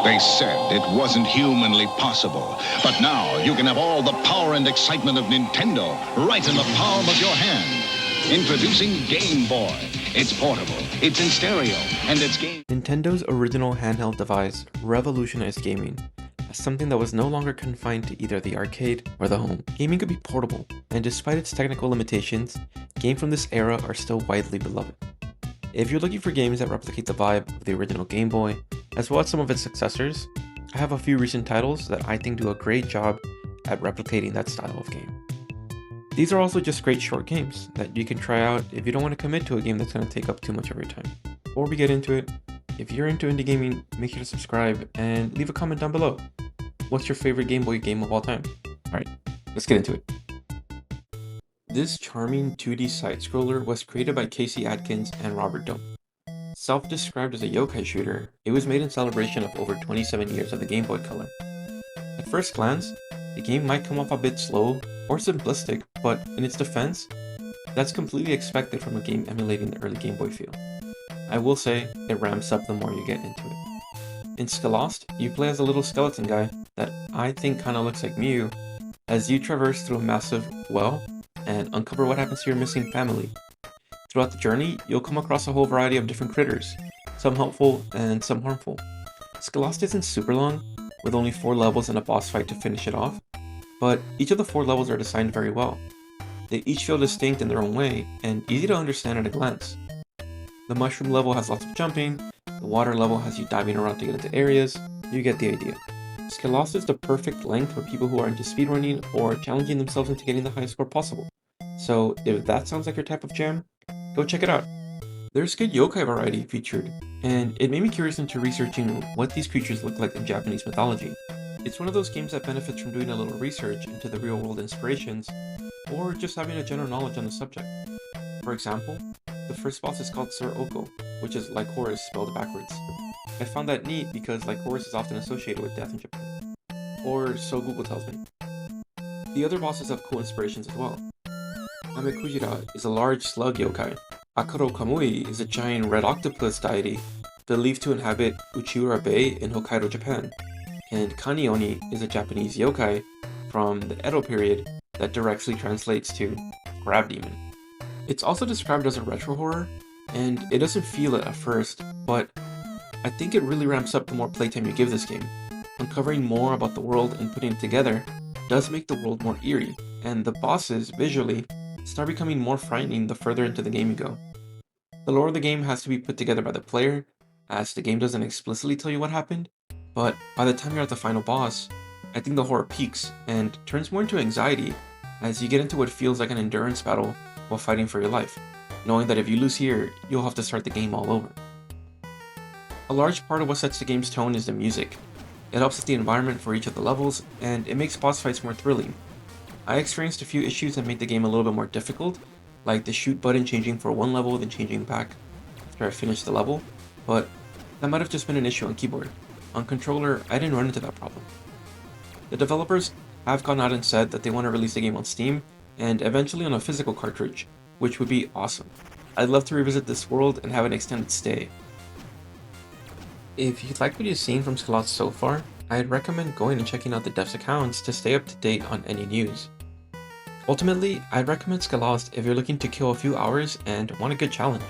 They said it wasn't humanly possible. But now you can have all the power and excitement of Nintendo right in the palm of your hand. Introducing Game Boy. It's portable, it's in stereo, and it's game. Nintendo's original handheld device revolutionized gaming as something that was no longer confined to either the arcade or the home. Gaming could be portable, and despite its technical limitations, games from this era are still widely beloved. If you're looking for games that replicate the vibe of the original Game Boy, as well as some of its successors, I have a few recent titles that I think do a great job at replicating that style of game. These are also just great short games that you can try out if you don't want to commit to a game that's going to take up too much of your time. Before we get into it, if you're into indie gaming, make sure to subscribe and leave a comment down below. What's your favorite Game Boy game of all time? Alright, let's get into it. This charming 2D side-scroller was created by Casey Adkins and Robert Dome. Self-described as a yokai shooter, it was made in celebration of over 27 years of the Game Boy Color. At first glance, the game might come off a bit slow or simplistic, but in its defense, that's completely expected from a game emulating the early Game Boy feel. I will say, it ramps up the more you get into it. In Skalost, you play as a little skeleton guy that I think kinda looks like Mew, as you traverse through a massive well and uncover what happens to your missing family. Throughout the journey, you'll come across a whole variety of different critters, some helpful and some harmful. Skalost isn't super long, with only 4 levels and a boss fight to finish it off, but each of the 4 levels are designed very well. They each feel distinct in their own way, and easy to understand at a glance. The mushroom level has lots of jumping, the water level has you diving around to get into areas, you get the idea. Skalost is the perfect length for people who are into speedrunning or challenging themselves into getting the highest score possible. So if that sounds like your type of jam, go check it out. There's good yokai variety featured, and it made me curious into researching what these creatures look like in Japanese mythology. It's one of those games that benefits from doing a little research into the real world inspirations, or just having a general knowledge on the subject. For example, the first boss is called Sir Oko, which is Lycoris spelled backwards. I found that neat because Lycoris is often associated with death in Japan. Or so Google tells me. The other bosses have cool inspirations as well. Amekujira is a large slug yokai. Akuro Kamui is a giant red octopus deity believed to inhabit Uchiura Bay in Hokkaido, Japan. And Kanioni is a Japanese yokai from the Edo period that directly translates to Crab Demon. It's also described as a retro horror, and it doesn't feel it at first, but I think it really ramps up the more playtime you give this game. Uncovering more about the world and putting it together does make the world more eerie, and the bosses, visually, start becoming more frightening the further into the game you go. The lore of the game has to be put together by the player, as the game doesn't explicitly tell you what happened, but by the time you're at the final boss, I think the horror peaks and turns more into anxiety as you get into what feels like an endurance battle while fighting for your life, knowing that if you lose here, you'll have to start the game all over. A large part of what sets the game's tone is the music. It helps with the environment for each of the levels, and it makes boss fights more thrilling. I experienced a few issues that made the game a little bit more difficult, like the shoot button changing for one level then changing back after I finished the level, but that might have just been an issue on keyboard. On controller, I didn't run into that problem. The developers have gone out and said that they want to release the game on Steam, and eventually on a physical cartridge, which would be awesome. I'd love to revisit this world and have an extended stay. If you'd like what you've seen from Skalost so far, I'd recommend going and checking out the devs' accounts to stay up to date on any news. Ultimately, I'd recommend Skalost if you're looking to kill a few hours and want a good challenge.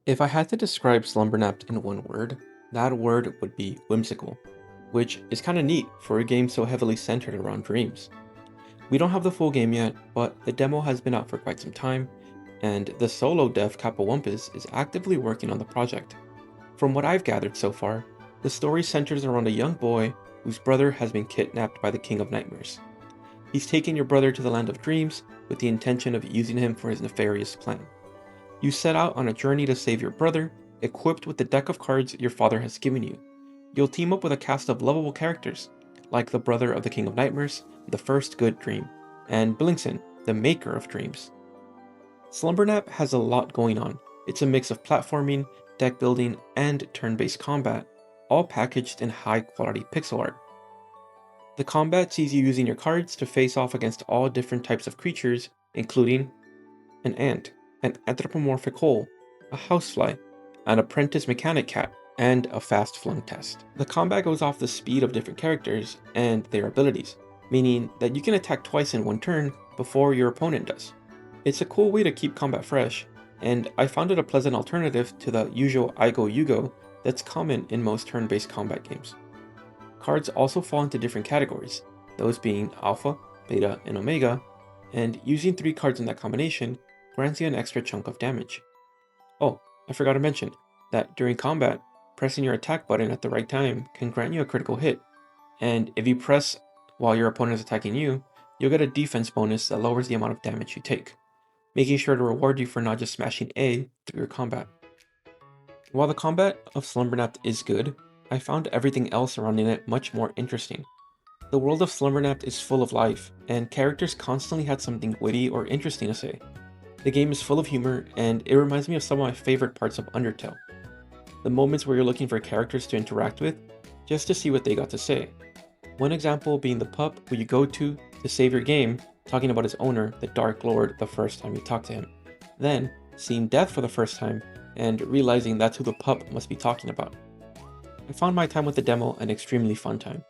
If I had to describe Slumbernapped in one word, that word would be whimsical, which is kinda neat for a game so heavily centered around dreams. We don't have the full game yet, but the demo has been out for quite some time, and the solo dev Kappa Wumpus is actively working on the project. From what I've gathered so far, the story centers around a young boy whose brother has been kidnapped by the King of Nightmares. He's taken your brother to the Land of Dreams with the intention of using him for his nefarious plan. You set out on a journey to save your brother, equipped with the deck of cards your father has given you. You'll team up with a cast of lovable characters, like the brother of the King of Nightmares, the first good dream, and Blingson, the maker of dreams. Slumbernap has a lot going on. It's a mix of platforming, deck building, and turn-based combat, all packaged in high-quality pixel art. The combat sees you using your cards to face off against all different types of creatures, including an ant, an anthropomorphic hole, a housefly, an apprentice mechanic cat, and a fast flung test. The combat goes off the speed of different characters and their abilities, meaning that you can attack twice in one turn before your opponent does. It's a cool way to keep combat fresh, and I found it a pleasant alternative to the usual I go you go that's common in most turn-based combat games. Cards also fall into different categories, those being Alpha, Beta, and Omega, and using 3 cards in that combination grants you an extra chunk of damage. Oh, I forgot to mention that during combat, pressing your attack button at the right time can grant you a critical hit, and if you press while your opponent is attacking you, you'll get a defense bonus that lowers the amount of damage you take, making sure to reward you for not just smashing A through your combat. While the combat of Slumbernapped is good, I found everything else surrounding it much more interesting. The world of Slumbernapped is full of life, and characters constantly had something witty or interesting to say. The game is full of humor, and it reminds me of some of my favorite parts of Undertale. The moments where you're looking for characters to interact with, just to see what they got to say. One example being the pup who you go to save your game, talking about his owner, the Dark Lord, the first time you talk to him. Then, seeing Death for the first time, and realizing that's who the pup must be talking about. I found my time with the demo an extremely fun time.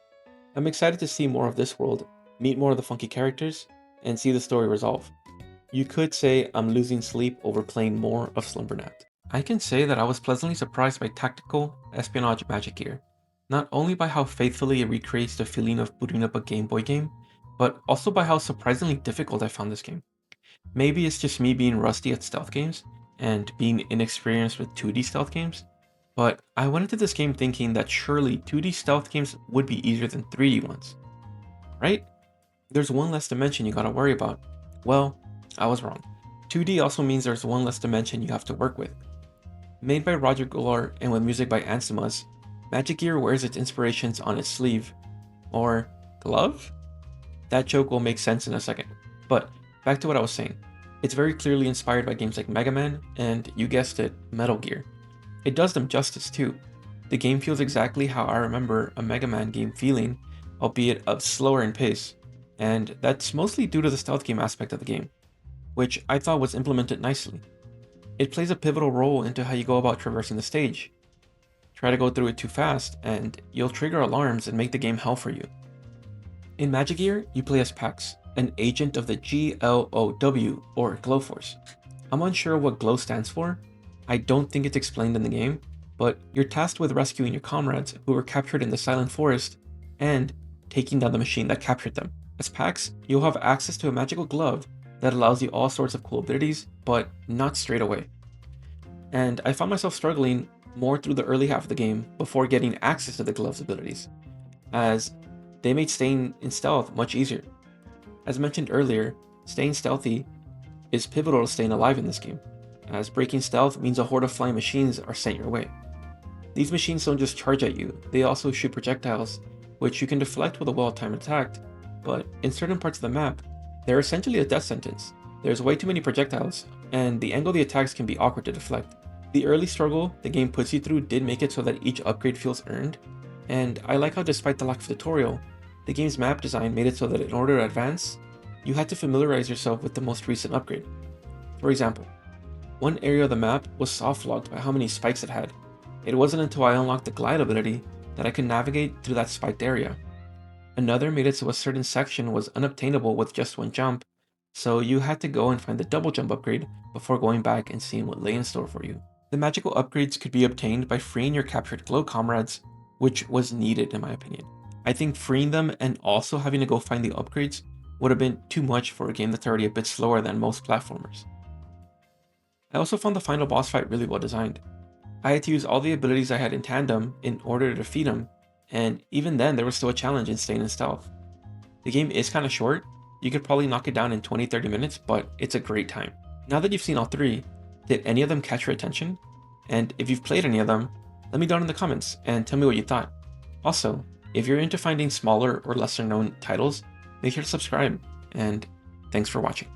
I'm excited to see more of this world, meet more of the funky characters, and see the story resolve. You could say I'm losing sleep over playing more of Slumbernapped. I can say that I was pleasantly surprised by tactical espionage Magic Gear, not only by how faithfully it recreates the feeling of booting up a Game Boy game, but also by how surprisingly difficult I found this game. Maybe it's just me being rusty at stealth games, and being inexperienced with 2D stealth games, but I went into this game thinking that surely 2D stealth games would be easier than 3D ones. Right? There's one less dimension you gotta worry about. Well, I was wrong. 2D also means there's one less dimension you have to work with. Made by Roger Goulart and with music by Ansimas, Magic Gear wears its inspirations on its sleeve. Or glove? That joke will make sense in a second. But back to what I was saying. It's very clearly inspired by games like Mega Man and, you guessed it, Metal Gear. It does them justice too. The game feels exactly how I remember a Mega Man game feeling, albeit slower in pace, and that's mostly due to the stealth game aspect of the game, which I thought was implemented nicely. It plays a pivotal role into how you go about traversing the stage. Try to go through it too fast, and you'll trigger alarms and make the game hell for you. In Magic Gear, you play as Pax, an agent of the GLOW, or Glowforce. I'm unsure what GLOW stands for. I don't think it's explained in the game, but you're tasked with rescuing your comrades who were captured in the Silent Forest and taking down the machine that captured them. As Pax, you'll have access to a magical glove that allows you all sorts of cool abilities, but not straight away. And I found myself struggling more through the early half of the game before getting access to the glove's abilities, as they made staying in stealth much easier. As mentioned earlier, staying stealthy is pivotal to staying alive in this game, as breaking stealth means a horde of flying machines are sent your way. These machines don't just charge at you, they also shoot projectiles, which you can deflect with a well-timed attack, but in certain parts of the map, they're essentially a death sentence. There's way too many projectiles, and the angle of the attacks can be awkward to deflect. The early struggle the game puts you through did make it so that each upgrade feels earned, and I like how despite the lack of tutorial, the game's map design made it so that in order to advance, you had to familiarize yourself with the most recent upgrade. For example, one area of the map was soft-locked by how many spikes it had. It wasn't until I unlocked the glide ability that I could navigate through that spiked area. Another made it so a certain section was unobtainable with just one jump, so you had to go and find the double jump upgrade before going back and seeing what lay in store for you. The magical upgrades could be obtained by freeing your captured glow comrades, which was needed in my opinion. I think freeing them and also having to go find the upgrades would have been too much for a game that's already a bit slower than most platformers. I also found the final boss fight really well designed. I had to use all the abilities I had in tandem in order to defeat him, and even then there was still a challenge in staying in stealth. The game is kinda short, you could probably knock it down in 20-30 minutes, but it's a great time. Now that you've seen all three, did any of them catch your attention? And if you've played any of them, let me know in the comments and tell me what you thought. Also, if you're into finding smaller or lesser known titles, make sure to subscribe, and thanks for watching.